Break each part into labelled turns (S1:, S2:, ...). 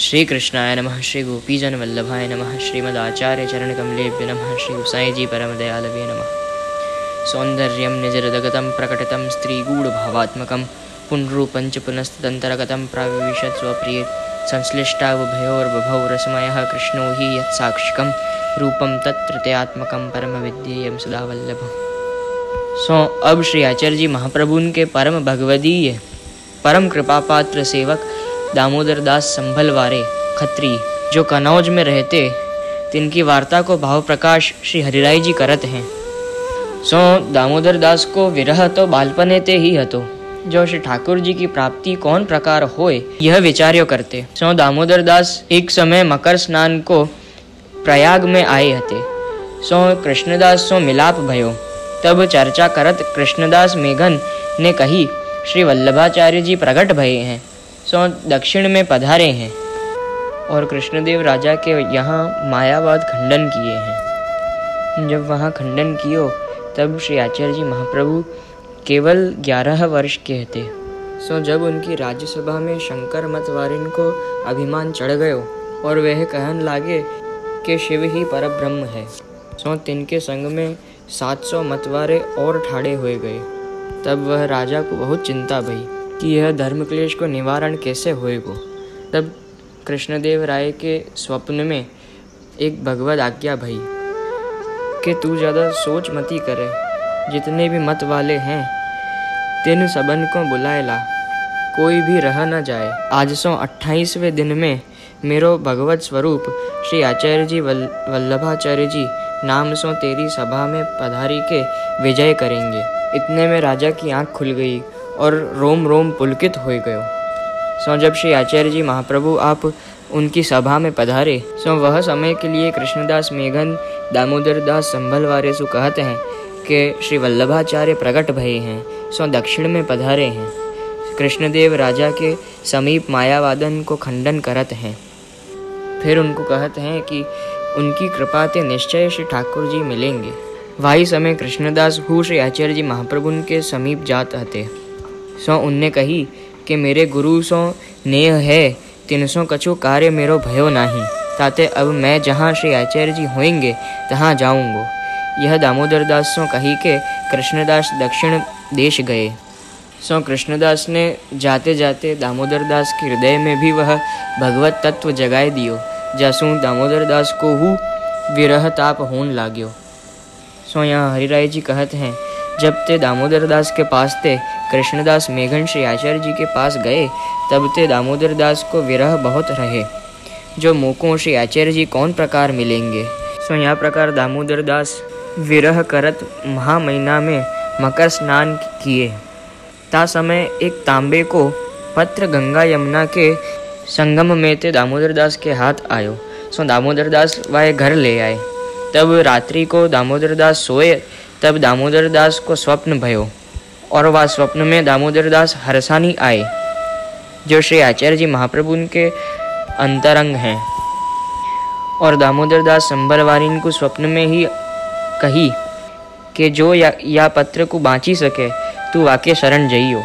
S1: श्री कृष्णाय नमः। श्री गोपीजन वल्लभाय नमः। श्रीमदाचार्य चरण कमलेभ्य नमः। श्री गोसाई जी परम दयालवे नमः। सौंदर्यं निजरदगतं प्रकटितं स्त्रीगूढ़भावात्मकं पुनरूपञ्च पुनस्तदन्तरगतं प्राविशत् स्वप्रिये संश्लिष्टावुभयोर्बभौ रसमयः कृष्णो हि यत्साक्षिकं रूपं तत्तृतीयात्मकं परमविद्येयं सदा वल्लभम्। अब श्री आचार्य जी महाप्रभु के परम भगवदीय परम कृपापात्र सेवक दामोदर दास संभलवारे खत्री जो कनौज में रहते, तिनकी वार्ता को भाव प्रकाश श्री हरिराय जी करत हैं। दामोदर दास को विरह तो बालपने ते ही हतो, जो श्री ठाकुर जी की प्राप्ति कौन प्रकार होए यह विचार्यो करते। दामोदर दास एक समय मकर स्नान को प्रयाग में आए हते। कृष्णदास मिलाप भयो। तब चर्चा करत कृष्णदास मेघन ने कही, श्री वल्लभाचार्य जी प्रकट भये हैं, दक्षिण में पधारे हैं और कृष्णदेव राजा के यहाँ मायावाद खंडन किए हैं। जब वहाँ खंडन कियो तब श्री आचार्य जी महाप्रभु केवल 11 वर्ष के थे। जब उनकी राज्यसभा में शंकर मतवारिन को अभिमान चढ़ गयो और वह कहन लागे कि शिव ही परब्रह्म है, तिनके संग में 700 मतवारे और ठाड़े हुए गए। तब वह राजा को बहुत चिंता भई कि यह धर्म क्लेश को निवारण कैसे होएगो। तब कृष्णदेव राय के स्वप्न में एक भगवद आज्ञा भई कि तू ज़्यादा सोच मती करे, जितने भी मत वाले हैं तिन सबन को बुलाए ला, कोई भी रह न जाए। आज 28वें दिन में मेरो भगवत स्वरूप श्री आचार्य जी वल्लभाचार्य जी नाम सो तेरी सभा में पधारी के विजय करेंगे। इतने में राजा की आंख खुल गई और रोम रोम पुलकित हो गयो। जब श्री आचार्य जी महाप्रभु आप उनकी सभा में पधारे, वह समय के लिए कृष्णदास मेघन दामोदर दास संभलवारे सु कहते हैं कि श्री वल्लभाचार्य प्रकट भये हैं, दक्षिण में पधारे हैं। कृष्णदेव राजा के समीप मायावादन को खंडन करत हैं। फिर उनको कहते हैं कि उनकी कृपा ते निश्चय श्री ठाकुर जी मिलेंगे। वही समय कृष्णदास हु श्री आचार्य जी महाप्रभु के समीप जात हते। उनने कही कि मेरे गुरु नेह है, तिनसो कछु कार्य मेरो भयो नाही, ताते अब मैं जहाँ श्री आचार्य जी होंगे तहाँ जाऊँगो। यह दामोदर दास कही के कृष्णदास दक्षिण देश गए। कृष्णदास ने जाते जाते दामोदर दास के हृदय में भी वह भगवत तत्व जगाए दियो, जसु दामोदर दास को हु विरह ताप होन लाग्यो। यहाँ हरिराय जी कहते हैं, जब ते दामोदर दास के पास थे कृष्णदास मेघन श्री आचार्य जी के पास गए, तब ते दामोदर दास को विरह बहुत रहे, जो मोको श्री आचार्य जी कौन प्रकार मिलेंगे। यहाँ प्रकार दामोदर दास विरह करत महा महीना में मकर स्नान किए। ता समय एक तांबे को पत्र गंगा यमुना के संगम में ते दामोदर दास के हाथ आयो। दामोदर दास वह घर ले आए। तब रात्रि को दामोदर दास सोए, तब दामोदर दास को स्वप्न भयो और वह स्वप्न में दामोदर दास हरसानी आए, जो श्री आचार्य जी महाप्रभु के अंतरंग हैं। और दामोदर दास संभलवारिन को स्वप्न में ही कही कि जो या पत्र को बाँची सके तू वाके शरण जइयो।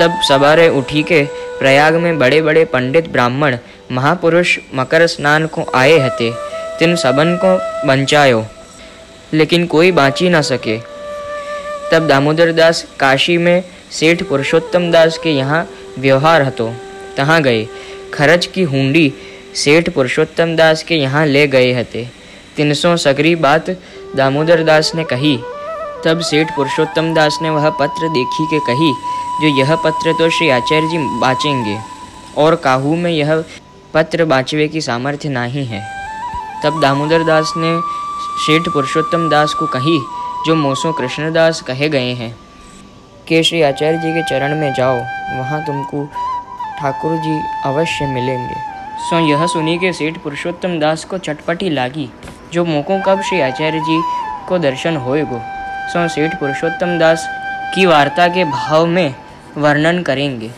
S1: तब सवारे उठी के प्रयाग में बड़े बड़े पंडित ब्राह्मण महापुरुष मकर स्नान को आए हते, तिन सबन को बंचायो, लेकिन कोई बाँची न सके। तब दामोदर दास काशी में सेठ पुरुषोत्तम दास के यहाँ व्यवहार हतो, तहाँ गए। खर्च की हुंडी सेठ पुरुषोत्तम दास के यहाँ ले गए हते। 300 सकरी बात दामोदर दास ने कही। तब सेठ पुरुषोत्तम दास ने वह पत्र देखी के कही, जो यह पत्र तो श्री आचार्य जी बाँचेंगे और काहू में यह पत्र बाँचवे की सामर्थ्य नहीं है। तब दामोदर दास ने सेठ पुरुषोत्तम दास को कही, जो मोसो कृष्णदास कहे गए हैं कि श्री आचार्य जी के चरण में जाओ, वहाँ तुमको ठाकुर जी अवश्य मिलेंगे। यह सुनी के सेठ पुरुषोत्तम दास को चटपटी लागी, जो मोको कब श्री आचार्य जी को दर्शन होएगो। सेठ पुरुषोत्तम दास की वार्ता के भाव में वर्णन करेंगे।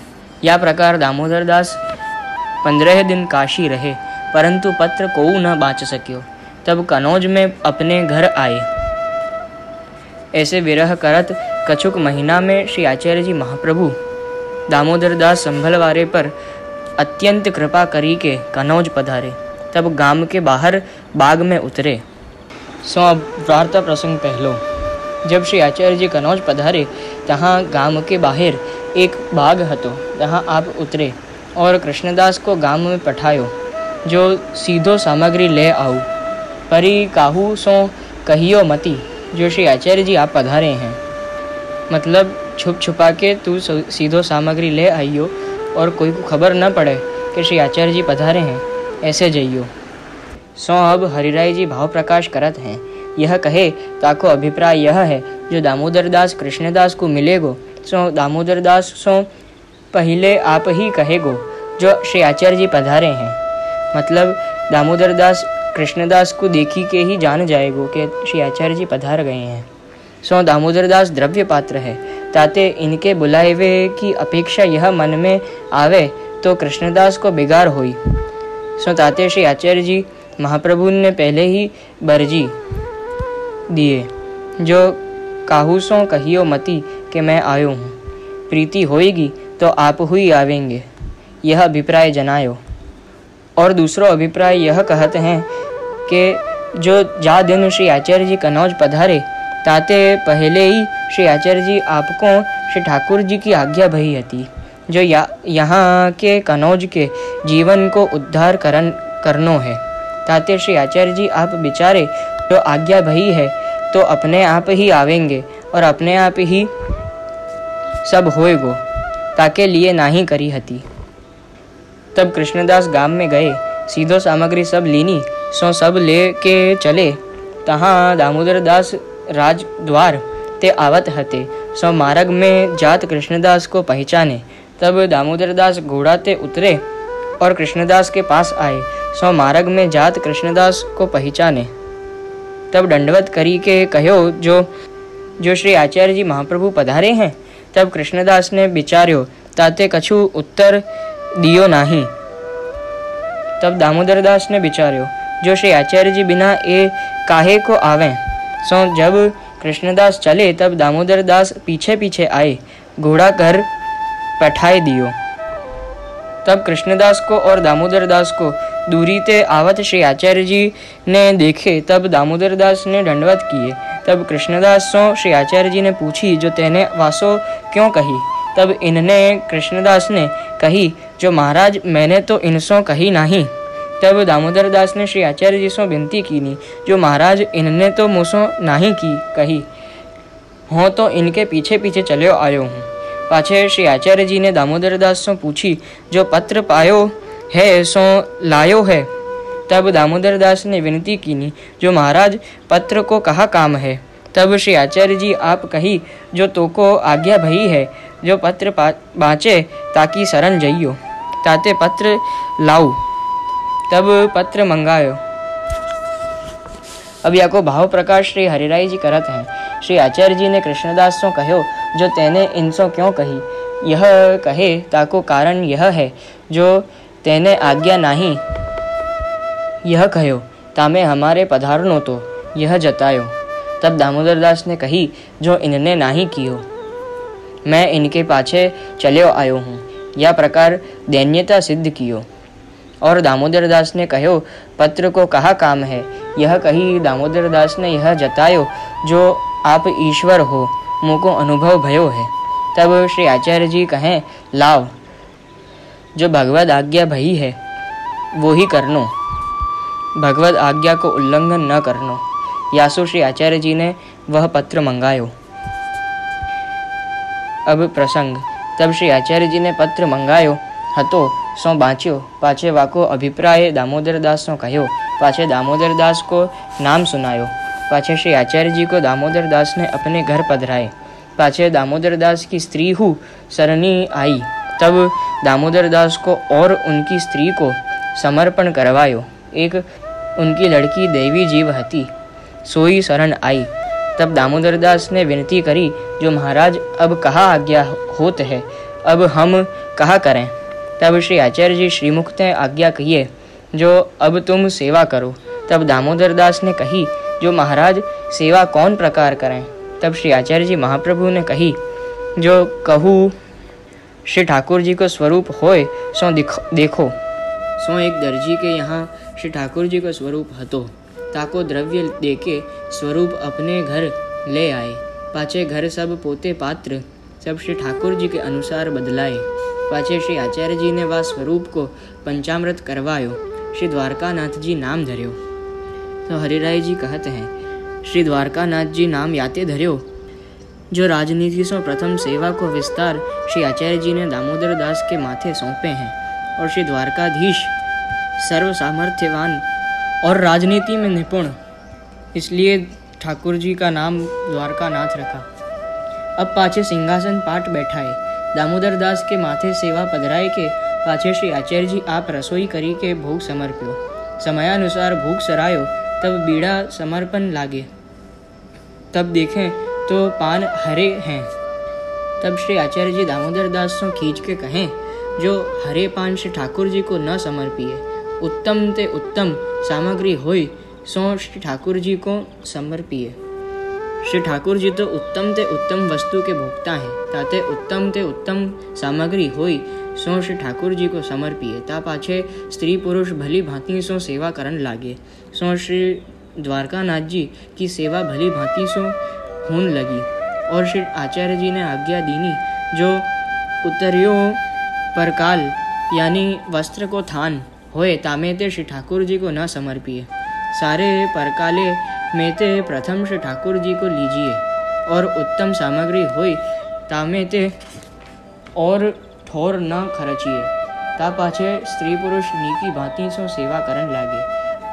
S1: या प्रकार दामोदर दास 15 दिन काशी रहे, परंतु पत्र को न बाँच सक्यो। तब कनौज में अपने घर आए। ऐसे विरह करत कछुक महीना में श्री आचार्य जी महाप्रभु दामोदर दास संभलवारे पर अत्यंत कृपा करी के कनौज पधारे। तब गाम के बाहर बाग में उतरे। सो वार्ता प्रसंग पहलो। जब श्री आचार्य जी कनौज पधारे तहाँ गाम के बाहर एक बाग हतो, तहाँ आप उतरे और कृष्णदास को गाम में पठायो जो सीधो सामग्री ले आऊ। परी काहू सो कहियो मती, जो श्री आचार्य जी आप पधारे हैं, मतलब छुप छुपा के तू सीधो सामग्री ले आइयो और कोई को खबर न पड़े कि श्री आचार्य जी पधारे हैं, ऐसे जइयो। सो अब हरिराय जी भाव प्रकाश करत हैं। यह कहे ताको अभिप्राय यह है, जो दामोदर दास कृष्णदास को मिलेगो सो दामोदर दास सो पहले आप ही कहेगो जो श्री आचार्य जी पधारे हैं, मतलब दामोदर दास कृष्णदास को देखी के ही जान जाएगो कि श्री आचार्य जी पधार गए हैं। सो दामोदर दास द्रव्य पात्र है, ताते इनके बुलाए हुए की अपेक्षा यह मन में आवे तो कृष्णदास को बिगाड़ होई। सो ताते श्री आचार्य जी महाप्रभु ने पहले ही बरजी दिए, जो काहू सो कहियो मती कि मैं आयो हूँ, प्रीति होएगी तो आप हुई आवेंगे, यह अभिप्राय जनायो। और दूसरो अभिप्राय यह कहते हैं कि जो जा दिन श्री आचार्य जी कनौज पधारे ताते पहले ही श्री आचार्य जी आपको श्री ठाकुर जी की आज्ञा भई हती, जो यहाँ के कनौज के जीवन को उद्धार करनो है। ताते श्री आचार्य जी आप बिचारे जो आज्ञा भई है तो अपने आप ही आवेंगे और अपने आप ही सब होएगो, ताके लिए नाही करी हती। तब कृष्णदास गांव में गए, सीधो सामग्री सब लीनी, सो सब ले के चले। तहाँ दामोदर दास राजद्वार ते आवत हते, सो मार्ग में जात कृष्णदास को पहचाने। तब दामोदर दास घोड़ा ते उतरे और कृष्णदास के पास आए, सो मार्ग में जात कृष्णदास को पहचाने। तब दंडवत करी के कहो जो श्री आचार्य जी महाप्रभु पधारे हैं। तब कृष्णदास ने विचार्यो, ताते कछु उत्तर दियो नाही। तब दामोदर दास ने विचार्यो, जो श्री आचार्य जी बिना ए काहे को आवे। सो जब कृष्णदास चले तब दामोदर दास पीछे पीछे आए, घोड़ा कर पठाए दियो। तब कृष्णदास को और दामोदर दास को दूरी ते आवत श्री आचार्य जी ने देखे। तब दामोदर दास ने दंडवत किए। तब कृष्णदास सो श्री आचार्य जी ने पूछी, जो तेने वासो क्यों कही। तब इनने कृष्णदास ने कही, जो महाराज मैंने तो इनसो कही नहीं। तब दामोदर दास ने श्री आचार्य जी सो विनती कीनी, जो महाराज इनने तो मुसो नहीं की कही, हो तो इनके पीछे पीछे चलो आयो हूँ। पाछे श्री आचार्य जी ने दामोदर दास से पूछी, जो पत्र पायो है सो लायो है। तब दामोदर दास ने विनती कीनी, जो महाराज पत्र को कहा काम है। तब श्री आचार्य जी आप कही, जो तोको आज्ञा भई है, जो पत्र बाँचे ताकि शरण जइयो, ताते पत्र लाऊ। तब पत्र मंगायो। अब या को भाव प्रकाश श्री हरिराय जी करत हैं। श्री आचार्य जी ने कृष्णदास सो कहो, जो तेने इनसो क्यों कही। यह कहे ताको कारण यह है, जो तेने आज्ञा नहीं यह कहो, तामे हमारे पधारनो तो यह जतायो। तब दामोदर दास ने कही, जो इनने नहीं कियो, मैं इनके पाछे चलो आयो हूँ। यह प्रकार दैन्यता सिद्ध कियो। और दामोदर दास ने कहो, पत्र को कहा काम है। यह कही दामोदर दास ने यह जतायो, जो आप ईश्वर हो, मुझको अनुभव भयो है। तब श्री आचार्य जी कहें, लाव, जो भगवद आज्ञा भई है वो ही करनो, भगवद आज्ञा को उल्लंघन न करनो। यासु श्री आचार्य जी ने वह पत्र मंगायो। अब प्रसंग। तब श्री आचार्य जी ने पत्र मंगायो हतो, सो बाँच्यो। पाछे वाको अभिप्राय दामोदर दास सो कहो। पाछे दामोदर दास को नाम सुनायो। पाछे श्री आचार्य जी को दामोदर दास ने अपने घर पधराए। पाछे दामोदर दास की स्त्री हु सरनी आई। तब दामोदर दास को और उनकी स्त्री को समर्पण करवायो। एक उनकी लड़की देवी जीव हती, सोई शरण आई। तब दामोदर दास ने विनती करी, जो महाराज अब कहाँ आज्ञा होत है, अब हम कहाँ करें। तब श्री आचार्य जी श्रीमुख ने आज्ञा कहिए, जो अब तुम सेवा करो। तब दामोदर दास ने कही, जो महाराज सेवा कौन प्रकार करें। तब श्री आचार्य जी महाप्रभु ने कही, जो कहूँ श्री ठाकुर जी को स्वरूप होय सो देखो। सो एक दर्जी के यहाँ श्री ठाकुर जी को स्वरूप हतो, ताको द्रव्य देके स्वरूप अपने घर ले आए। पाछे घर सब पोते पात्र सब श्री ठाकुर जी के अनुसार बदलाए। पाछे श्री आचार्य जी ने वह स्वरूप को पंचामृत करवायो, श्री द्वारकानाथ जी नाम धर्यो। तो हरिराय जी कहते हैं, श्री द्वारकानाथ जी नाम याते धर्यो, जो राजनीति से प्रथम सेवा को विस्तार श्री आचार्य जी ने दामोदर दास के माथे सौंपे हैं। और श्री द्वारकाधीश सर्व सामर्थ्यवान और राजनीति में निपुण, इसलिए ठाकुर जी का नाम द्वारकानाथ रखा। अब पाछे सिंहासन पाट बैठाए, दामोदर दास के माथे सेवा पधराए के पाछे श्री आचार्य जी आप रसोई करी के भोग समर्प्यो। समयानुसार भोग सरायो, तब बीड़ा समर्पण लागे, तब देखें तो पान हरे हैं। तब श्री आचार्य जी दामोदर दास से खींच के कहें, जो हरे पान श्री ठाकुर जी को न समर्पिए, उत्तम ते उत्तम सामग्री होई सो श्री ठाकुर जी को समर्पिए। श्री ठाकुर जी तो उत्तम ते उत्तम वस्तु के भोक्ता हैं, ताते उत्तम ते उत्तम सामग्री होई सो श्री ठाकुर जी को समर्पिए। ता पाछे स्त्री पुरुष भली भांति सो सेवा करन लागे। सो श्री द्वारकानाथ जी की सेवा भली भांति सो होने लगी। और श्री आचार्य जी ने आज्ञा दीनी, जो उतरियो परकाल यानी वस्त्र को थान होए तामे ते श्री ठाकुर जी को न समर्पिए। सारे परकाले में ते प्रथम श्री ठाकुर जी को लीजिए, और उत्तम सामग्री होई तामे ते और ठोर न खर्चिए। ता पाछे स्त्री पुरुष नीकी भांति सो सेवा करन लागे।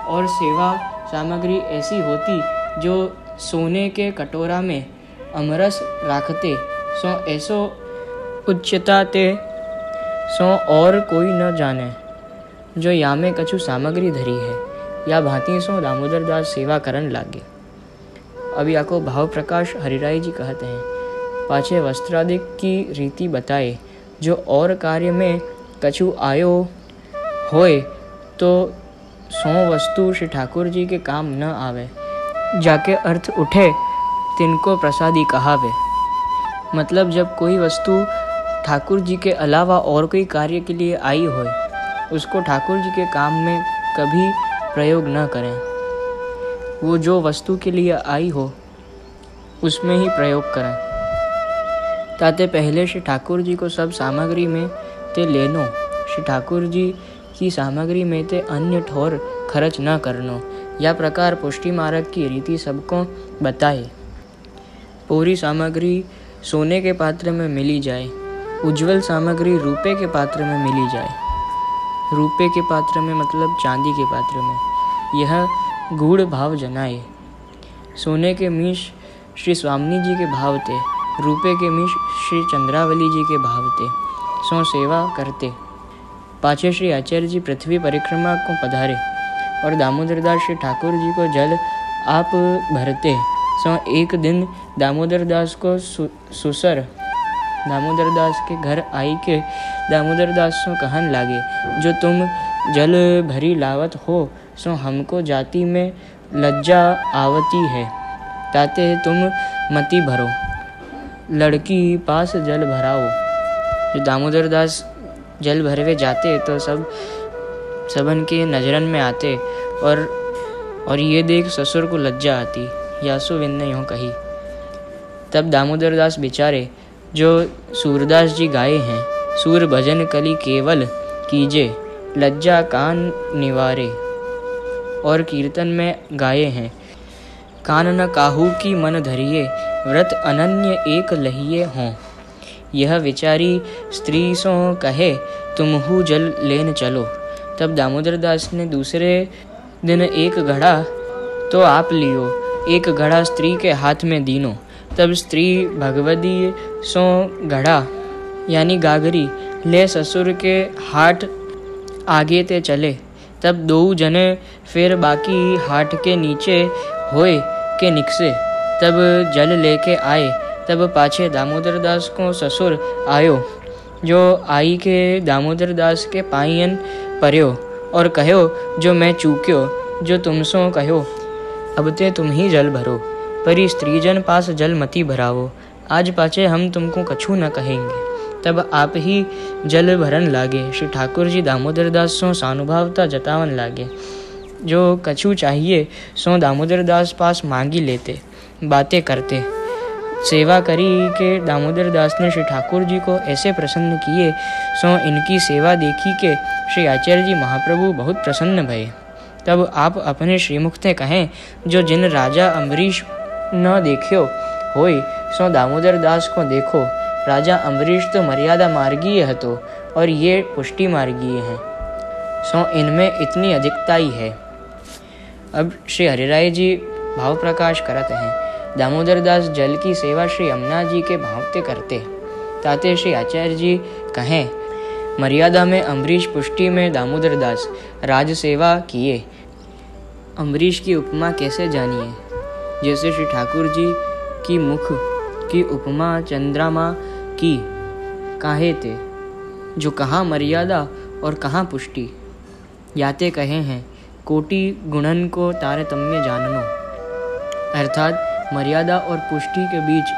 S1: और सेवा सामग्री ऐसी होती जो सोने के कटोरा में अमरस राखते सो ऐसो उच्चता ते सो और कोई न जाने। जो या में कछु सामग्री धरी है, या भांति सो दामोदर दास सेवा करन लागे। अभी आपको भाव प्रकाश हरिराय जी कहते हैं, पाछे वस्त्रादिक की रीति बताए, जो और कार्य में कछु आयो होए तो सो वस्तु श्री ठाकुर जी के काम न आवे, जाके अर्थ उठे तिनको प्रसादी कहावे। मतलब जब कोई वस्तु ठाकुर जी के अलावा और कोई कार्य के लिए आई होए, उसको ठाकुर जी के काम में कभी प्रयोग न करें। वो जो वस्तु के लिए आई हो उसमें ही प्रयोग करें। ताते पहले श्री ठाकुर जी को सब सामग्री में ते लेनो, श्री ठाकुर जी की सामग्री में ते अन्य ठोर खर्च न करनो। या प्रकार पुष्टि मार्ग की रीति सबको बताए। पूरी सामग्री सोने के पात्र में मिली जाए, उज्जवल सामग्री रुपए के पात्र में मिली जाए। रुपए के पात्र में मतलब चांदी के पात्र में, यह गूढ़ भाव जनाए। सोने के मीश श्री स्वामी जी के भाव थे, रुपए के मीश श्री चंद्रावली जी के भाव थे। सो सेवा करते। पाछे श्री आचार्य जी पृथ्वी परिक्रमा को पधारे और दामोदर दास श्री ठाकुर जी को जल आप भरते। सो एक दिन दामोदर दास को सुसर दामोदर दास के घर आई के दामोदर दास सो कहन लागे, जो तुम जल भरी लावत हो सो हमको जाति में लज्जा आवती है, ताते तुम मती भरो, लड़की पास जल भराओ। जो दामोदर दास जल भरवे जाते तो सबन के नजरन में आते और ये देख ससुर को लज्जा आती। यासुविन ने यूँ कही। तब दामोदर दास बेचारे, जो सूरदास जी गाए हैं, सूर भजन कली केवल कीजे, लज्जा कान निवारे, और कीर्तन में गाए हैं, कान न काहू की मन धरिए, व्रत अनन्य एक लहिए हों। यह विचारी स्त्री सो कहे, तुमहु जल लेन चलो। तब दामोदर दास ने दूसरे दिन एक घड़ा तो आप लियो, एक घड़ा स्त्री के हाथ में दीनो। तब स्त्री भगवती सो घड़ा यानी गागरी ले ससुर के हाथ आगे ते चले। तब दो जने फिर बाकी हाथ के नीचे होए के निकसे, तब जल लेके आए। तब पाछे दामोदर दास को ससुर आयो, जो आई के दामोदर दास के पायन पर्यो और कहो, जो मैं चूक्यो, जो तुमसो कहो, अब ते तुम ही जल भरो, परी स्त्रीजन पास जल मती भरावो। आज पाछे हम तुमको कछु न कहेंगे। तब आप ही जल भरन लागे। श्री ठाकुर जी दामोदर दास सो सानुभावता जतावन लागे। जो कछु चाहिए सो दामोदर दास पास मांगी लेते, बातें करते। सेवा करी के दामोदर दास ने श्री ठाकुर जी को ऐसे प्रसन्न किए सो इनकी सेवा देखी के श्री आचार्य जी महाप्रभु बहुत प्रसन्न भये। तब आप अपने श्रीमुख से कहें, जो जिन राजा अम्बरीश न देखियो होय सो दामोदर दास को देखो। राजा अम्बरीश तो मर्यादा मार्गीय हतो और ये पुष्टि मार्गीय हैं, सो इनमें इतनी अधिकताई है। अब श्री हरिराय जी भाव प्रकाश करते हैं। दामोदर दास जल की सेवा श्री यमुना जी के भावते करते। ताते श्री आचार्य जी कहें, मर्यादा में अम्बरीश, पुष्टि में दामोदर दास, राज सेवा किए। अम्बरीश की उपमा कैसे जानिए? जैसे श्री ठाकुर जी की मुख की उपमा चंद्रमा की काहे थे, जो कहाँ मर्यादा और कहाँ पुष्टि। याते कहे हैं, कोटि गुणन को तारतम्य जाननो, अर्थात मर्यादा और पुष्टि के बीच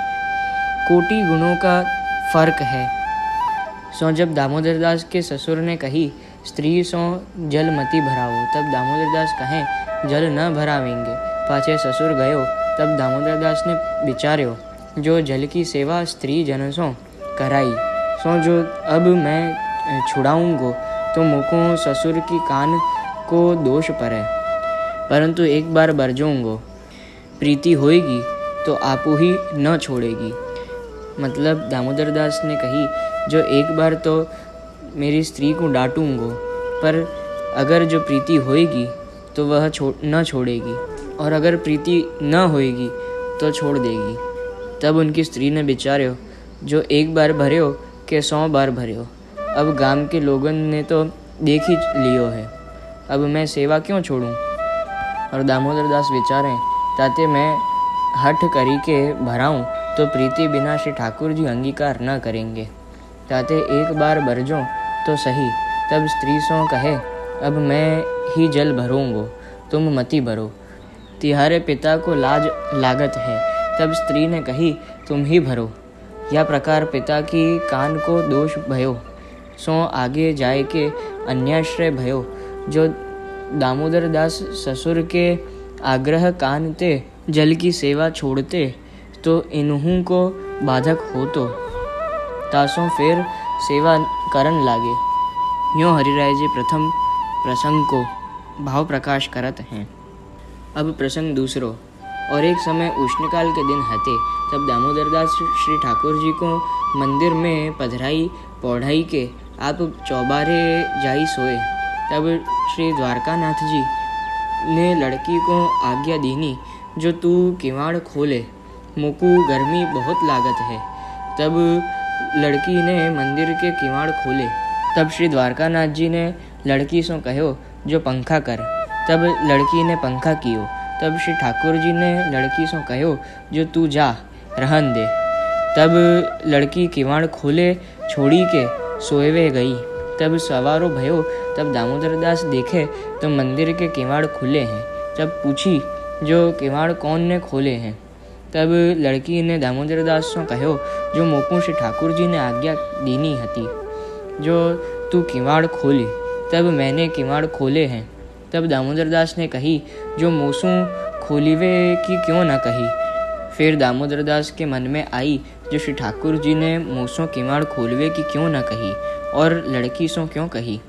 S1: कोटि गुणों का फर्क है। सो जब दामोदर दास के ससुर ने कही, स्त्री सो जल मती भराओ, तब दामोदर दास कहें, जल न भरावेंगे। पाछे ससुर गयो, तब दामोदर दास ने विचार्यो, जो जल की सेवा स्त्री जन सो कराई, सो जो अब मैं छुड़ाऊंगो तो मुको ससुर की कान को दोष पड़े, परंतु एक बार बरजोंगो, प्रीति होएगी तो आपू ही न छोड़ेगी। मतलब दामोदर दास ने कही, जो एक बार तो मेरी स्त्री को डांटूंगो, पर अगर जो प्रीति होएगी तो वह न छोड़ेगी, और अगर प्रीति न होएगी तो छोड़ देगी। तब उनकी स्त्री ने विचार्यो, जो एक बार भर्यो के 100 बार भर्यो। अब गांव के लोगन ने तो देख ही लियो है, अब मैं सेवा क्यों छोड़ूं। और दामोदर दास विचारें, ताते मैं हठ करी के भराऊं तो प्रीति बिना श्री ठाकुर जी अंगीकार न करेंगे। ताते एक बार बरजो तो सही। तब स्त्री सो कहे, अब मैं ही जल भरूंगो, तुम मती भरो, तिहारे पिता को लाज लागत है। तब स्त्री ने कही, तुम ही भरो। यह प्रकार पिता की कान को दोष भयो, सो आगे जाए के अन्याश्रय भयो। जो दामोदर दास ससुर के आग्रह कानते जल की सेवा छोड़ते, तो इन्हू को बाधक हो तो तासों फिर सेवा करन लागे। यों हरिराय जी प्रथम प्रसंग को भाव प्रकाश करत हैं। अब प्रसंग दूसरो। और एक समय उष्णकाल के दिन हते, तब दामोदर दास श्री ठाकुर जी को मंदिर में पधराई पौढ़ाई के आप चौबारे जाई सोए। तब श्री द्वारकानाथ जी ने लड़की को आज्ञा दीनी, जो तू किवाड़ खोले, मोकू गर्मी बहुत लागत है। तब लड़की ने मंदिर के किवाड़ खोले। तब श्री द्वारकानाथ जी ने लड़की से कहो, जो पंखा कर। तब लड़की ने पंखा कियो। तब श्री ठाकुर जी ने लड़की से कहो, जो तू जा रहन दे। तब लड़की किवाड़ खोले छोड़ी के सोएवे गई। तब सवारो भयो। तब दामोदर दास देखे तो मंदिर के किवाड़ खुले हैं। तब पूछी, जो किवाड़ कौन ने खोले हैं। तब लड़की ने दामोदर दास से कहो, जो मोकू श्री ठाकुर जी ने आज्ञा दीनी हती, जो तू किवाड़ खोली। तब मैंने किवाड़ खोले हैं। तब दामोदर दास ने कही, जो मोसू खोलीवे की क्यों न कही। फिर दामोदर दास के मन में आई, जो श्री ठाकुर जी ने मोसों किवाड़ खोलवे की क्यों न कही और लड़की सो क्यों कही।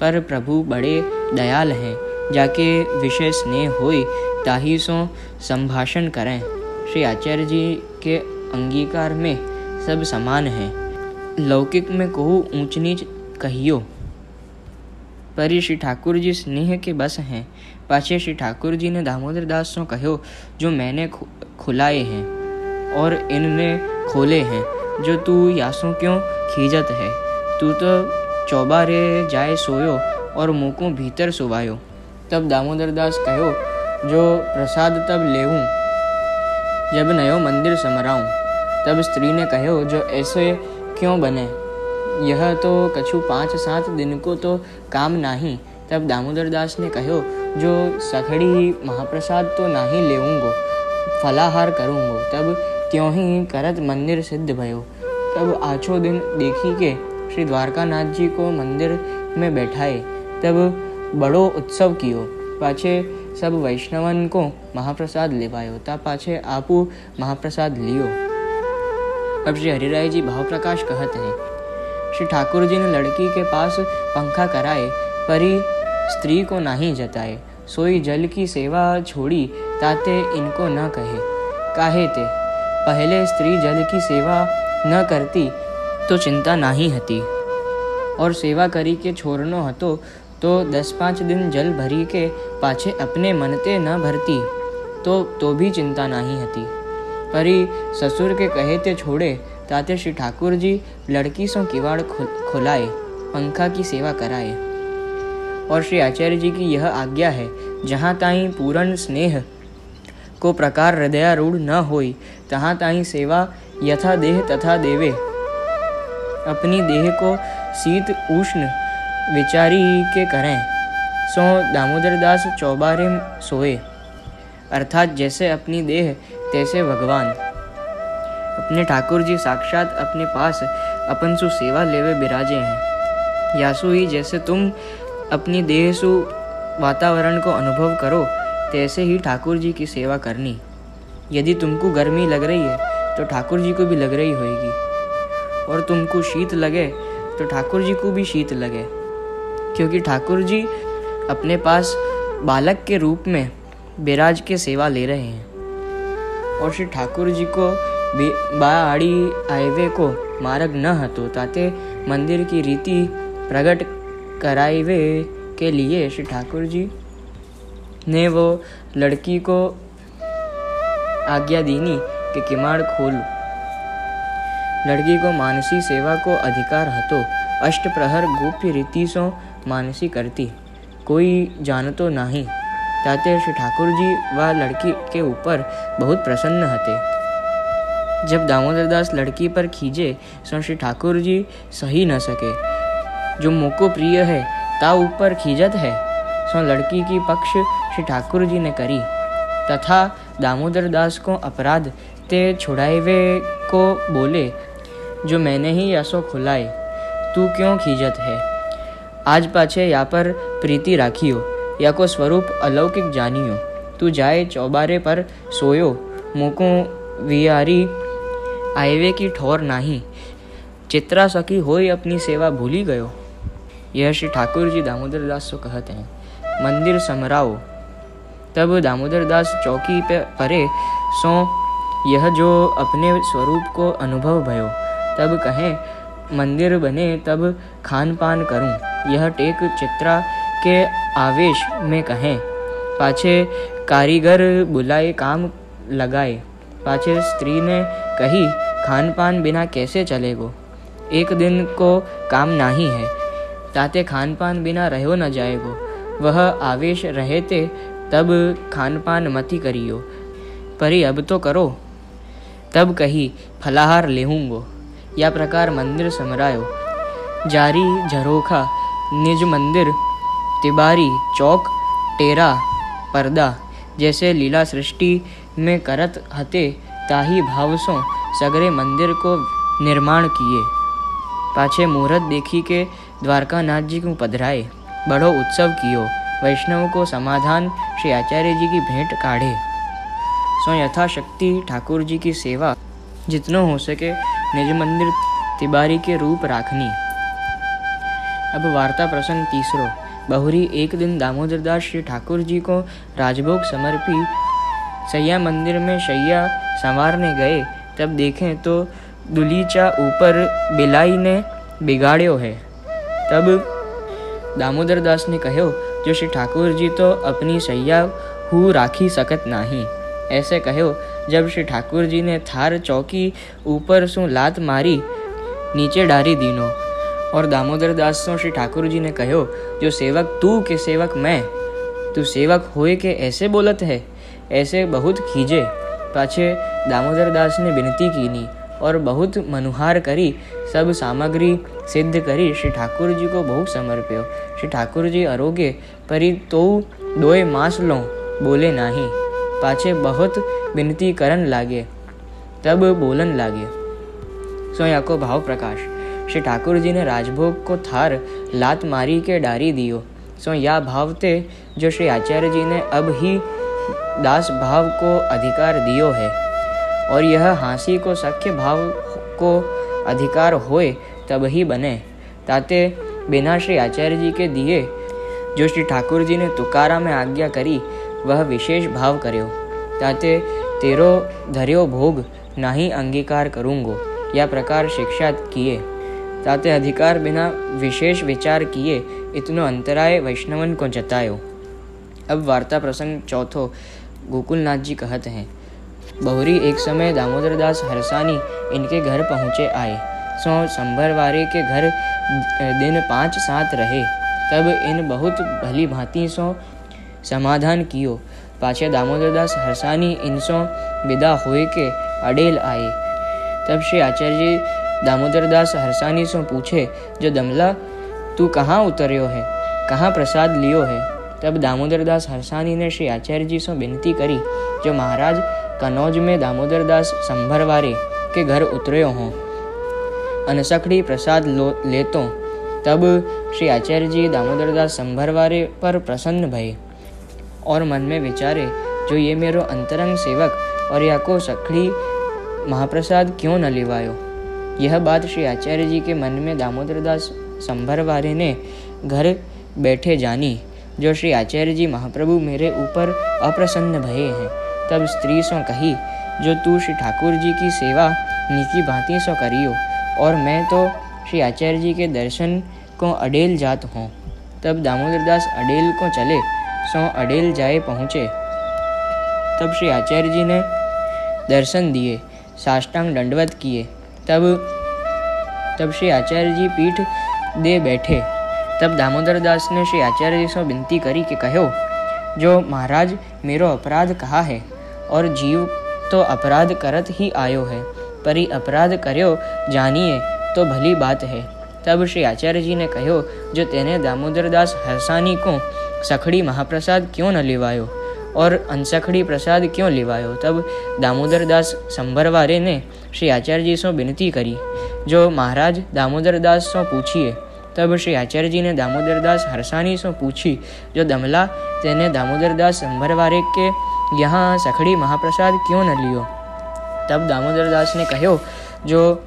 S1: पर प्रभु बड़े दयाल हैं, जाके विषय स्नेह होई ताही सो संभाषण करें। श्री आचार्य जी के अंगीकार में सब समान हैं। लौकिक में कहूँ ऊंच नीच कहियो, पर श्री ठाकुर जी स्नेह के बस हैं। पाछे श्री ठाकुर जी ने दामोदर दास से कहो, जो मैंने खुलाए हैं और इनने खोले हैं, जो तू यासों क्यों खींचत है। तू तो चौबारे जाए सोयो और मुँह भीतर सुवायो। तब दामोदर दास कहो, जो प्रसाद तब लेऊं, जब नयो मंदिर समराऊं। तब स्त्री ने कहो, जो ऐसे क्यों बने, यह तो कछु 5-7 दिन को तो काम नहीं। तब दामोदर दास ने कहो, जो सखड़ी महाप्रसाद तो नहीं लेऊंगो, फलाहार करूंगो। तब त्यों ही करत मंदिर सिद्ध भयो। तब आछो दिन देखी के श्री द्वारकानाथ जी को मंदिर में बैठाए, तब बड़ो उत्सव कियो। पाछे सब वैष्णवन को महाप्रसाद लेवायो, ता पाछे आपू महाप्रसाद लियो। अब श्री हरिराय जी भाव प्रकाश कहते हैं, श्री ठाकुर जी ने लड़की के पास पंखा कराए, परी स्त्री को नहीं जताए। सोई जल की सेवा छोड़ी, ताते इनको न कहे। काहे ते पहले स्त्री जल की सेवा न करती तो चिंता नहीं हती, और सेवा करी के छोड़नो हतो तो 10-5 दिन जल भरी के पाछे अपने मनते न भरती तो भी चिंता नहीं हती। परी ससुर के कहे ते छोड़े, ताते श्री ठाकुर जी लड़की सो किवाड़ खुलाए, पंखा की सेवा कराए। और श्री आचार्य जी की यह आज्ञा है, जहाँ ताई पूर्ण स्नेह को प्रकार हृदयारूढ़ न होई, तहाँ ताई सेवा यथा देह तथा देवे। अपनी देह को शीत उष्ण विचारी के करें, सो दामोदर दास चौबारे सोए, अर्थात जैसे अपनी देह तैसे भगवान। अपने ठाकुर जी साक्षात अपने पास अपन सु सेवा लेवे बिराजे हैं। यासु ही जैसे तुम अपनी देह सु वातावरण को अनुभव करो, तैसे ही ठाकुर जी की सेवा करनी। यदि तुमको गर्मी लग रही है तो ठाकुर जी को भी लग रही होगी, और तुमको शीत लगे तो ठाकुर जी को भी शीत लगे, क्योंकि ठाकुर जी अपने पास बालक के रूप में बिराज के सेवा ले रहे हैं। और श्री ठाकुर जी को बाड़ी आयवे को मार्ग न हतो, ताते मंदिर की रीति प्रकट कराइवे के लिए श्री ठाकुर जी ने वो लड़की को आज्ञा दीनी कि किमाड़ खोल। लड़की को मानसी सेवा को अधिकार हतो, अष्ट प्रहर गोप्य रीति सो मानसी करती, कोई जानतो नहीं। ताते श्री ठाकुर जी वह लड़की के ऊपर बहुत प्रसन्न हते। जब दामोदर दास लड़की पर खींचे, सो श्री ठाकुर जी सही न सके। जो मोको प्रिय है ता ऊपर खींचत है, सो लड़की की पक्ष श्री ठाकुर जी ने करी, तथा दामोदर दास को अपराध ते छुड़ावे को बोले, जो मैंने ही ऐसो खुलाए, तू क्यों खींचत है। आज पाछे या पर प्रीति राखियो, या को स्वरूप अलौकिक जानियो। तू जाए चौबारे पर सोयो, मोको वियारी आयवे की ठोर नाही। चित्रा सखी होई अपनी सेवा भूली गयो। यह श्री ठाकुर जी दामोदर दास को कहते हैं। मंदिर समराओ। तब दामोदर दास चौकी पे परे सो यह जो अपने स्वरूप को अनुभव भयो, तब कहें मंदिर बने तब खान पान करूं। यह टेक चित्रा के आवेश में कहें, पाछे कारीगर बुलाए काम लगाए। पाछे स्त्री ने कही, खान पान बिना कैसे चलेगो, एक दिन को काम नहीं है, ताते खान पान बिना रहो न जाएगो। वह आवेश रहते तब खान पान मती करियो, परी अब तो करो। तब कही, फलाहार लेहूंगो। या प्रकार मंदिर समरायो। जारी झरोखा निज मंदिर, तिबारी चौक टेरा पर्दा, जैसे लीला सृष्टि में करत हते, ताही भावसों सगरे मंदिर को निर्माण किए। पाछे मुहूर्त देखी के द्वारकानाथ जी को पधराए, बड़ो उत्सव कियो। वैष्णव को समाधान श्री आचार्य जी की भेंट काढ़े। सो यथाशक्ति ठाकुर जी की सेवा जितनो हो सके निज मंदिर तिबारी के रूप राखनी। अब वार्ता प्रसंग तीसरो। बहुरी एक दिन दामोदर दास श्री ठाकुर जी को राजभोग समर्पी सैया मंदिर में शैया संवारने गए, तब देखें तो दुलीचा ऊपर बिलाई ने बिगाड़ो है। तब दामोदर दास ने कहो, जो श्री ठाकुर जी तो अपनी सैया हु राखी सकत नाही। ऐसे कहो, जब श्री ठाकुर जी ने थार चौकी ऊपर सु लात मारी, नीचे डारी दीनो। और दामोदर दास सो श्री ठाकुर जी ने कहो, जो सेवक तू के सेवक मैं, तू सेवक होए के ऐसे बोलत है। ऐसे बहुत खीजे। पाछे दामोदर दास ने विनती कीनी और बहुत मनुहार करी, सब सामग्री सिद्ध करी श्री ठाकुर जी को भोग समर्प्यो। श्री ठाकुर जी अरोगे, परी तो दोए मास लो, बोले नाही। पाछे बहुत विनती करन लागे, तब बोलन लागे। सो याको भाव प्रकाश। श्री ठाकुर जी ने राजभोग को थार लात मारी के डारी दियो। सो या भाव ते जो श्री आचार्य जी ने अब ही दास भाव को अधिकार दियो है, और यह हाँसी को सख्य भाव को अधिकार होए तब ही बने। ताते बिना श्री आचार्य जी के दिए जो श्री ठाकुर जी ने तुकारा में आज्ञा करी वह विशेष भाव कर्यो। ताते तेरो धर्यो भोग नाही अंगीकार करूंगो, या प्रकार शिक्षा किए। ताते अधिकार बिना विशेष विचार किए इतनो अंतराय वैष्णवन को जतायो। अब वार्ता प्रसंग चौथो। गोकुलनाथ जी कहते हैं, बहुरी एक समय दामोदर दास हरसानी इनके घर पहुँचे आए। सो संभरवारे के घर दिन 5-7 रहे। तब इन बहुत भली भांति सो समाधान कियो। पाछे दामोदर दास हरसानी इनसो विदा हुए के अडेल आए। तब श्री आचार्य जी दामोदर दास हरसानी सो पूछे, जो दमला तू कहाँ उतर्यो है, कहाँ प्रसाद लियो है। तब दामोदर दास हरसानी ने श्री आचार्य जी से विनती करी, जो महाराज कनौज में दामोदर दास संभरवारे के घर उतर्यो हों, अनसखड़ी प्रसाद लेतो। तब श्री आचार्य जी दामोदर दास संभरवारे पर प्रसन्न भये और मन में विचारे, जो ये मेरो अंतरंग सेवक और या को सखड़ी महाप्रसाद क्यों न लिवायो। यह बात श्री आचार्य जी के मन में दामोदर दास संभरवारे ने घर बैठे जानी, जो श्री आचार्य जी महाप्रभु मेरे ऊपर अप्रसन्न भये हैं। तब स्त्री सो कही, जो तू श्री ठाकुर जी की सेवा नीकी भांति सो करियो, और मैं तो श्री आचार्य जी के दर्शन को अडेल जात हूँ। तब दामोदर दास अडेल को चले। सो अडेल जाए पहुँचे। तब श्री आचार्य जी ने दर्शन दिए, साष्टांग दंडवत किए। तब श्री आचार्य जी पीठ दे बैठे। तब दामोदर दास ने श्री आचार्य जी से विनती करी कि कहो, जो महाराज मेरो अपराध कहा है, और जीव तो अपराध करत ही आयो है, परी अपराध कर्यो जानिए तो भली बात है। तब श्री आचार्य जी ने कहो, जो तेने दामोदर दास हरसानी को सखड़ी महाप्रसाद क्यों न लिवायो और अनसखड़ी प्रसाद क्यों लिवायो। तब दामोदर दास संभरवारे ने श्री आचार्य जी से विनती करी, जो महाराज दामोदर दास से पूछिए। तब श्री आचार्य जी ने दामोदर दास हरसानी से पूछी, जो दमला तेने दामोदर दास संभरवारे के यहाँ सखड़ी महाप्रसाद क्यों न लियो। तब दामोदर दास ने कहो, जो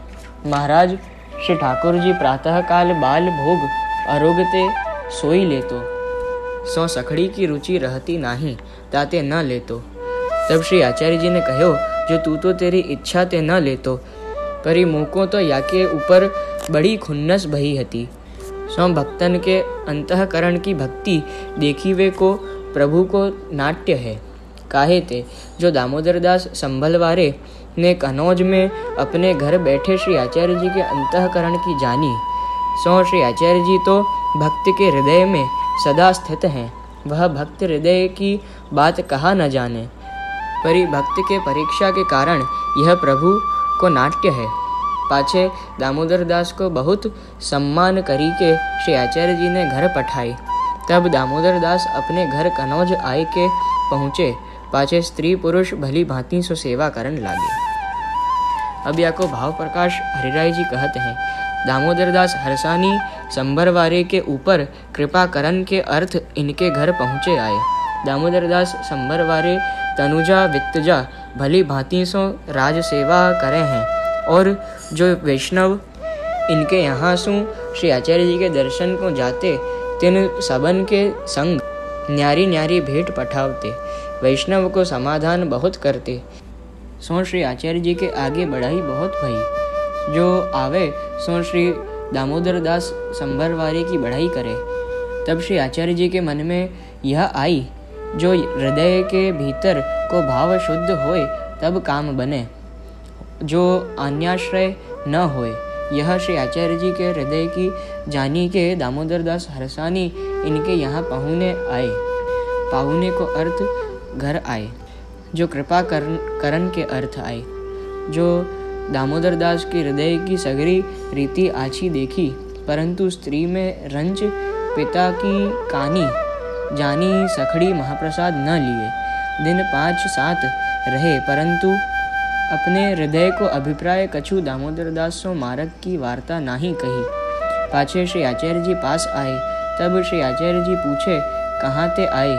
S1: महाराज श्री ठाकुर जी प्रातः काल बाल भोग अरोगते सोई लेतो, सो सखड़ी की रुचि रहती नाही, ताते न लेतो। तब श्री आचार्य जी ने कहो, जो तू तो तेरी इच्छा ते न लेतो, परी मोको तो याके ऊपर बड़ी खुन्नस भई हती। सो भक्तन के अंतःकरण की भक्ति देखी वे को प्रभु को नाट्य है। काहे ते जो दामोदर दास संभलवारे ने कनौज में अपने घर बैठे श्री आचार्य जी के अंतःकरण की जानी। सो श्री आचार्य जी तो भक्त के हृदय में सदा स्थित हैं। वह भक्त हृदय की बात कहा न जाने, परी भक्त के परीक्षा के कारण यह प्रभु को नाट्य है। पाछे दामोदर दास को बहुत सम्मान करी के श्री आचार्य जी ने घर पठाई। तब दामोदर दास अपने घर कनौज आए के पहुँचे। पाछे स्त्री पुरुष भली भांति से सेवा करन लागे। अब या को भाव प्रकाश हरिराय जी कहते हैं, दामोदर दास हरसानी संभरवारे के ऊपर कृपा करन के अर्थ इनके घर पहुँचे आए। दामोदर दास संभरवारे तनुजा वित्तजा भली भांति से राज सेवा करे हैं, और जो वैष्णव इनके यहाँ सु श्री आचार्य जी के दर्शन को जाते, तिन सबन के संग न्यारी न्यारी भेंट पठावते, वैष्णव को समाधान बहुत करते। सो श्री आचार्य जी के आगे बढ़ाई बहुत भई। जो आवे सो श्री दामोदर दास संभरवारे की बढ़ाई करे। तब श्री आचार्य जी के मन में यह आई, जो हृदय के भीतर को भाव शुद्ध होए तब काम बने, जो अन्याश्रय न होए। यह श्री आचार्य जी के हृदय की जानी के दामोदर दास हरसानी इनके यहाँ पहुने आए। पाहुने को अर्थ घर आए, जो कृपा करन के अर्थ आए। जो दामोदर दास के हृदय की सगरी रीति आछी देखी, परंतु स्त्री में रंच पिता की कानी जानी सखड़ी महाप्रसाद न लिए। दिन 5-7 रहे, परंतु अपने हृदय को अभिप्राय कछु दामोदर दास सो मार्ग की वार्ता नहीं कही। पाछे श्री आचार्य जी पास आए। तब श्री आचार्य जी पूछे कहाँ ते आए।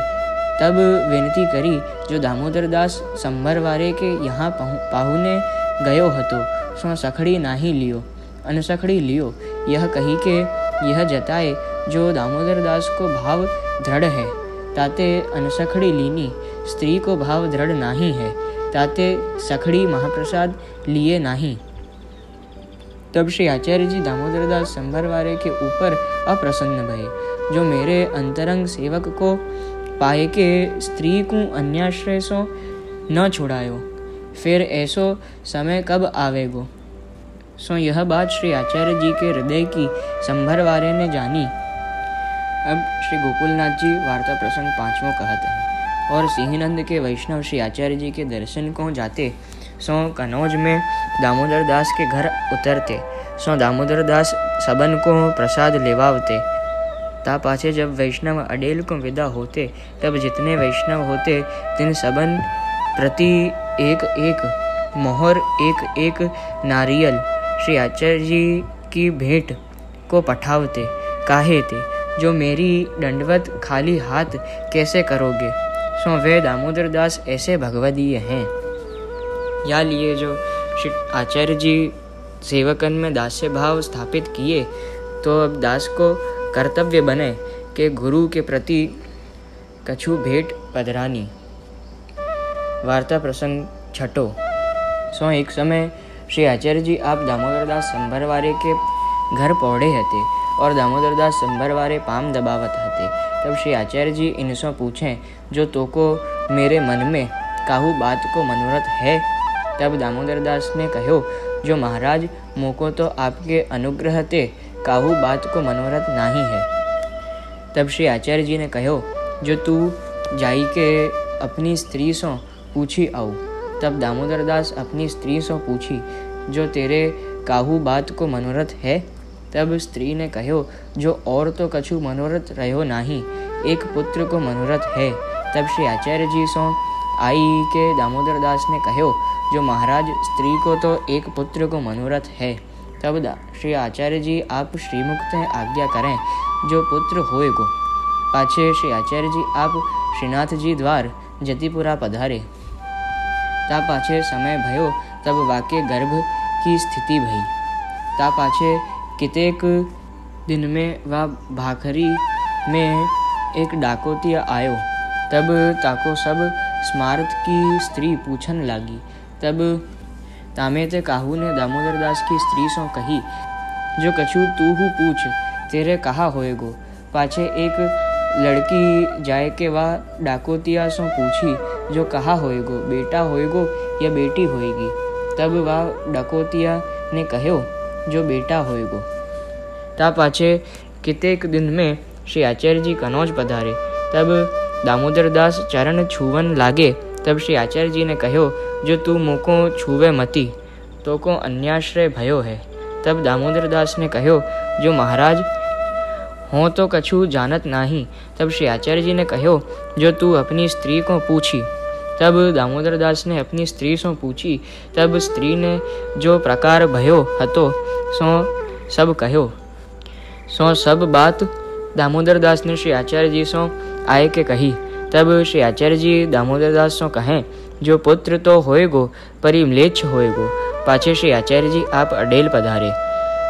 S1: तब विनती करी जो दामोदर दास संभरवारे के यहाँ पाहुने गयो हतो सो सखड़ी नाही लियो अनसखड़ी लियो। यह कही के यह जताए जो दामोदर दास को भाव दृढ़ है ताते अनसखड़ी लीनी, स्त्री को भाव दृढ़ नहीं है ताते सखड़ी महाप्रसाद लिए नहीं। तब श्री आचार्य जी दामोदर दास संभरवारे के ऊपर अप्रसन्न भये। जो मेरे अंतरंग सेवक को पाए के स्त्री को अन्याश्रय सो न छुड़ायो, फिर ऐसो समय कब आवेगो। सो यह बात श्री आचार्य जी के हृदय की संभरवारे ने जानी। अब श्री गोकुलनाथ जी वार्ता प्रसंग 5वां कहते हैं। और सिंहनंद के वैष्णव श्री आचार्य जी के दर्शन को जाते सो कनौज में दामोदर दास के घर उतरते। सो दामोदर दास सबन को प्रसाद लेवावते। ता पाछे जब वैष्णव अडेल को विदा होते तब जितने वैष्णव होते तिन सबन प्रति एक एक मोहर एक एक नारियल श्री आचार्य जी की भेंट को पठावते। काहे ते जो मेरी दंडवत खाली हाथ कैसे करोगे। सो वे दामोदर दास ऐसे भगवदीय हैं। या लिए जो श्री आचार्य जी सेवकन में दास्य भाव स्थापित किए तो अब दास को कर्तव्य बने कि गुरु के प्रति कछु भेंट पधरानी। वार्ता प्रसंग 6। सो एक समय श्री आचार्य जी आप दामोदर दास संभरवारे के घर पौड़े हते और दामोदर दास संभरवारे पाम दबावत हते। तब श्री आचार्य जी इनसों पूछें जो तोको मेरे मन में काहू बात को मनोरथ है। तब दामोदर दास ने कहो जो महाराज मोको तो आपके अनुग्रह ते काहू बात को मनोरथ नहीं है। तब श्री आचार्य जी ने कहो जो तू जाई के अपनी स्त्री सो पूछी आऊ। तब दामोदर दास अपनी स्त्री सो पूछी जो तेरे काहू बात को मनोरथ है। तब स्त्री ने कहो जो और तो कछु मनोरथ रहो नहीं, एक पुत्र को मनोरथ है। तब श्री आचार्य जी सो आई के दामोदर दास ने कहो जो महाराज स्त्री को तो एक पुत्र को मनोरथ है। तब श्री आचार्य जी आप श्रीमुक्त आज्ञा करें जो पुत्र होएगो। पाछे श्री आचार्य जी आप श्रीनाथ जी द्वार जतिपुरा पधारे। ता पाछे समय भयो तब वाके गर्भ की स्थिति भई। ता पाछे कितेक दिन में वह भाखरी में एक डाकोतिया आयो। तब ताको सब स्मारत की स्त्री पूछन लागी। तब तामे ते काहू ने दामोदर दास की स्त्री सो कही जो कछु तू हु पूछ तेरे कहा होएगो। पाछे एक लड़की जाए के वह डाकोतिया सो पूछी जो कहा होएगो, बेटा होएगो या बेटी होएगी। तब वह डाकोतिया ने कहो जो बेटा होएगो। ता पाछे कितेक दिन में श्री आचार्य जी कनौज पधारे। तब दामोदर दास चरण छुवन लागे। तब श्री आचार्य जी ने कहो जो तू मोको छुवे मती तो को अन्याश्रय भयो है। तब दामोदर दास ने कहो जो महाराज हो तो कछु जानत नहीं। तब श्री आचार्य जी ने कहो जो तू अपनी स्त्री को पूछी। तब दामोदर दास ने अपनी स्त्री सो पूछी। तब स्त्री ने जो प्रकार भयो हतो सो सब कहो। सो सब बात दामोदर दास ने श्री आचार्य जी सो आए के कही। तब श्री आचार्य जी दामोदर दास सो कहें जो पुत्र तो होएगो परि म्लेच्छ होएगो। पाछे श्री आचार्य जी आप अडेल पधारे।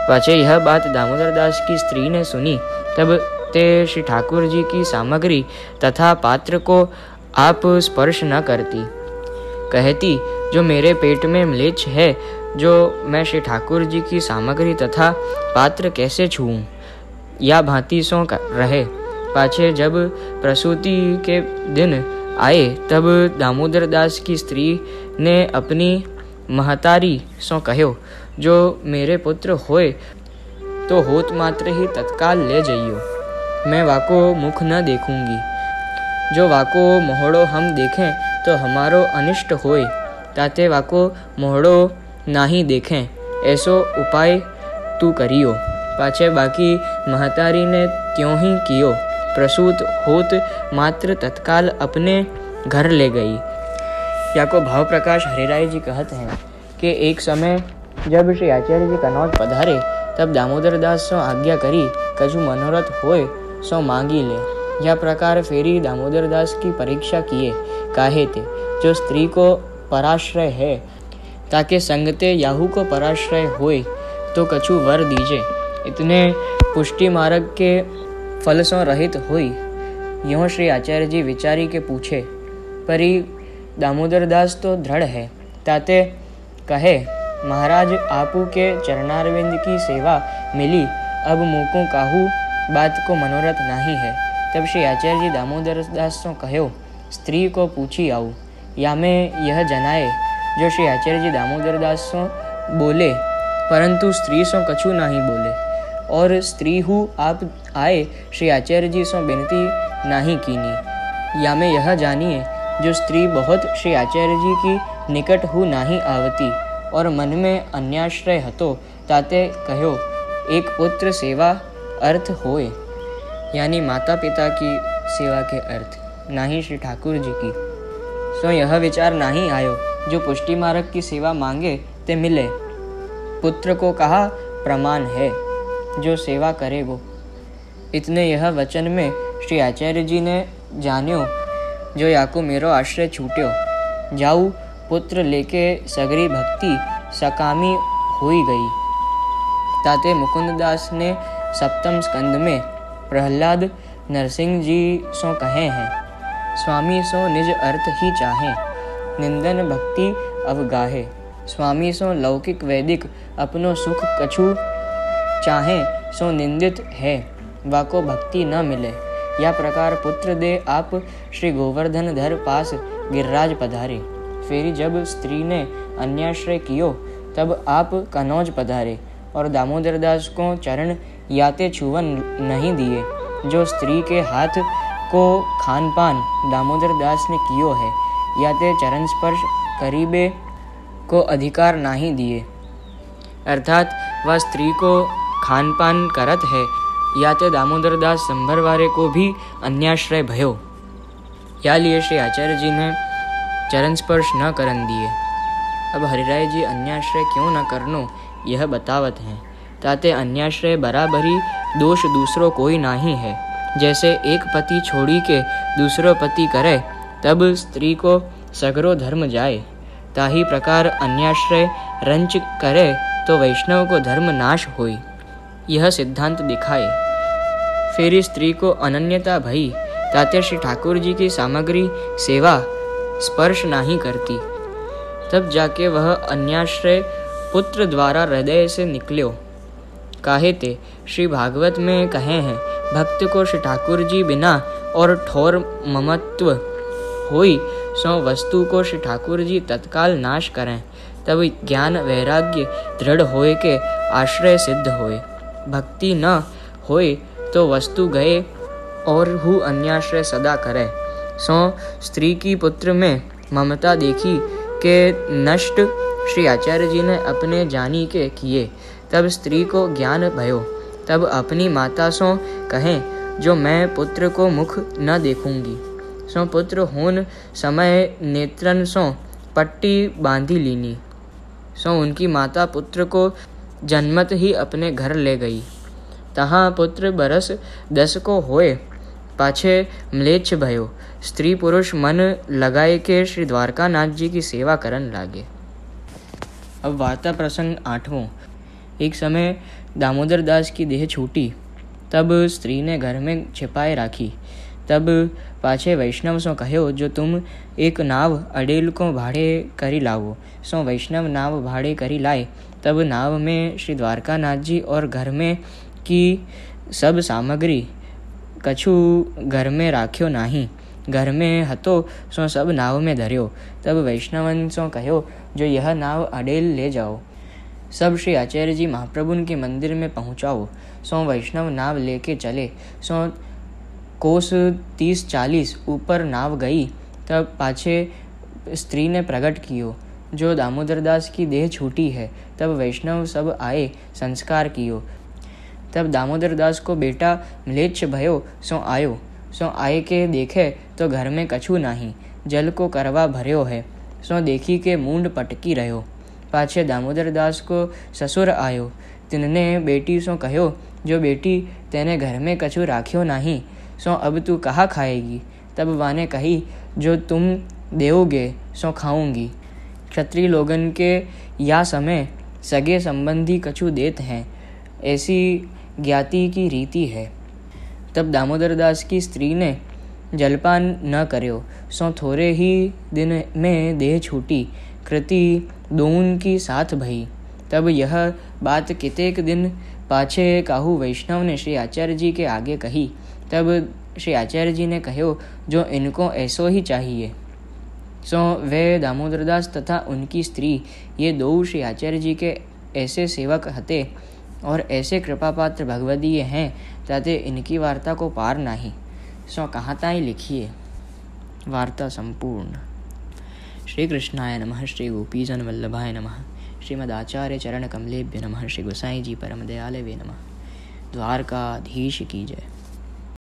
S1: पाछे यह बात दामोदर दास की स्त्री ने सुनी। तब ते श्री ठाकुर जी की सामग्री तथा पात्र को आप स्पर्श न करती, कहती जो मेरे पेट में म्लेच्छ है जो मैं श्री ठाकुर जी की सामग्री तथा पात्र कैसे छूऊं, या भांति सो रहे। पाछे जब प्रसूति के दिन आए तब दामोदर दास की स्त्री ने अपनी महतारी सो कहो जो मेरे पुत्र होए तो होत मात्र ही तत्काल ले जाइयो, मैं वाको मुख न देखूंगी। जो वाको मोहड़ो हम देखें तो हमारो अनिष्ट होए, ताते वाको मोहड़ो नाही देखें, ऐसो उपाय तू करियो। पाछे बाकी महतारी ने त्यों ही कियो। प्रसूत होत मात्र तत्काल अपने घर ले गई। या को भाव प्रकाश हरिराय जी कहते हैं कि एक समय जब श्री आचार्य जी कनौज पधारे तब दामोदर दास सो आज्ञा करी कछु मनोरथ होए सो मांगी ले। यह प्रकार फेरी दामोदर दास की परीक्षा किए काहे थे जो स्त्री को पराश्रय है, ताकि संगते याहू को पराश्रय होए तो कछु वर दीजे। इतने पुष्टि मार्ग के फल सो रहित हुई। यों श्री आचार्य जी विचारी के पूछे, परी दामोदर दास तो दृढ़ है, ताते कहे महाराज आपू के चरणारविंद की सेवा मिली, अब मुको काहू बात को मनोरथ नहीं है। तब श्री आचार्य जी दामोदर दास तो कहो, स्त्री को पूछी आऊ, या में यह जनाए। जो श्री आचार्य जी दामोदर दास सो बोले, परंतु स्त्री सो कछु नहीं बोले। और स्त्री हूँ आप आए श्री आचार्य जी सो विनती नहीं कीनी। या में यह जानिए जो स्त्री बहुत श्री आचार्य जी की निकट हूँ नहीं आवती और मन में अन्याश्रय हतो, ताते कहो एक पुत्र सेवा अर्थ होए, यानी माता पिता की सेवा के अर्थ, नहीं श्री ठाकुर जी की। सो यह विचार नहीं आयो जो पुष्टि मार्ग की सेवा मांगे ते मिले। पुत्र को कहा प्रमाण है जो सेवा करेगो। इतने यह वचन में श्री आचार्य जी ने जान्यो जो याको मेरो आश्रय छूट्यो। जाऊ पुत्र लेके सगरी भक्ति सकामी हुई गई। ताते मुकुंद दास ने सप्तम स्कंद में प्रहलाद नरसिंह जी सो कहे हैं, स्वामी सो निज अर्थ ही चाहे, निंदन भक्ति अवगाहे। स्वामी सो लौकिक वैदिक अपनो सुख कछु चाहे, सो निंदित है वाको भक्ति न मिले। या प्रकार पुत्र दे आप श्री गोवर्धन धर पास गिरिराज पधारे। फेरी जब स्त्री ने अन्याश्रय कियो तब आप कनौज पधारे और दामोदर दास को चरण याते छुवन नहीं दिए। जो स्त्री के हाथ को खान पान दामोदर दास ने कियो है, याते चरण स्पर्श करीबे को अधिकार नहीं दिए। अर्थात वह स्त्री को खान पान करत है, याते दामोदर दास संभरवारे को भी अन्याश्रय भयो। या लिए श्री आचार्य जी ने चरण स्पर्श न करन दिए। अब हरिराय जी अन्याश्रय क्यों न करनो यह बतावत हैं। ताते अन्याश्रय बराबरी दोष दूसरो कोई नहीं है। जैसे एक पति छोड़ी के दूसरो पति करे तब स्त्री को सगरो धर्म जाए, ताही प्रकार अन्याश्रय रंच करे तो वैष्णव को धर्म नाश होई। यह सिद्धांत दिखाए। फेरी स्त्री को अनन्यता भई, ताते श्री ठाकुर जी की सामग्री सेवा स्पर्श नहीं करती। तब जाके वह अन्याश्रय पुत्र द्वारा हृदय से निकल्यो। काहे ते श्री भागवत में कहे हैं, भक्त को श्री ठाकुर जी बिना और ठोर ममत्व होई, सो वस्तु को श्री ठाकुर जी तत्काल नाश करें। तब ज्ञान वैराग्य दृढ़ होए के आश्रय सिद्ध होए। भक्ति न होए तो वस्तु गए और हु अन्याश्रय सदा करे। सो स्त्री की पुत्र में ममता देखी के नष्ट श्री आचार्य जी ने अपने जानी के किए। तब स्त्री को ज्ञान भयो। तब अपनी माता सो कहें, जो मैं पुत्र को मुख न देखूंगी। सो पुत्र होन समय नेत्रन सो पट्टी बांधी लीनी। सो उनकी माता पुत्र को जन्मत ही अपने घर ले गई। तहाँ पुत्र बरस 10 को होए, पाछे म्लेच्छ भयो। स्त्री पुरुष मन लगाए के श्री द्वारकानाथ जी की सेवा करन लागे। अब वार्ता प्रसंग 8वां। एक समय दामोदर दास की देह छूटी, तब स्त्री ने घर में छिपाए राखी। तब पाछे वैष्णव सो कहो, जो तुम एक नाव अडेल को भाड़े करी लावो। सो वैष्णव नाव भाड़े करी लाए। तब नाव में श्री द्वारकानाथ जी और घर में की सब सामग्री कछु घर में राख्यो नहीं। घर में हतो सो सब नाव में धर्यो। तब वैष्णवन सो कहो, जो यह नाव अडेल ले जाओ। सब श्री आचार्य जी महाप्रभु के मंदिर में पहुँचाओ। सो वैष्णव नाव लेके चले। सो कोस 30-40 ऊपर नाव गई। तब पाछे स्त्री ने प्रकट कियो, जो दामोदर दास की देह छूटी है। तब वैष्णव सब आए, संस्कार कियो। तब दामोदर दास को बेटा म्लेच्छ भयो। सो आयो। सो आए के देखे तो घर में कछु नहीं, जल को करवा भर्यो है। सो देखी के मूंड पटकी रहो। पाछे दामोदर दास को ससुर आयो। तिनने बेटी सो कहो, जो बेटी तेने घर में कछु राख्यो नहीं, सो अब तू कहाँ खाएगी। तब वाने कही, जो तुम देओगे सो खाऊंगी। क्षत्रिय लोगन के या समय सगे संबंधी कछु देत हैं, ऐसी ज्ञाति की रीति है। तब दामोदर दास की स्त्री ने जलपान न कर्यो, सो थोड़े ही दिन में देह छूटी। कृति दोन की साथ भई। तब यह बात कितेक दिन पाछे काहू वैष्णव ने श्री आचार्य जी के आगे कही। तब श्री आचार्य जी ने कहो, जो इनको ऐसो ही चाहिए। सो वे दामोदरदास तथा उनकी स्त्री ये दो श्री आचार्य जी के ऐसे सेवक हते और ऐसे कृपापात्र भगवदीय हैं, ताते इनकी वार्ता को पार नहीं। सो कहाँ ताई लिखिए। वार्ता संपूर्ण। श्री कृष्णाय नमः। श्री गोपीजन वल्लभाय नमः। श्रीमदाचार्य चरण कमलेभ्य नमः। श्री गोसाई जी परम दयालवे नमः। द्वारकाधीश की जय।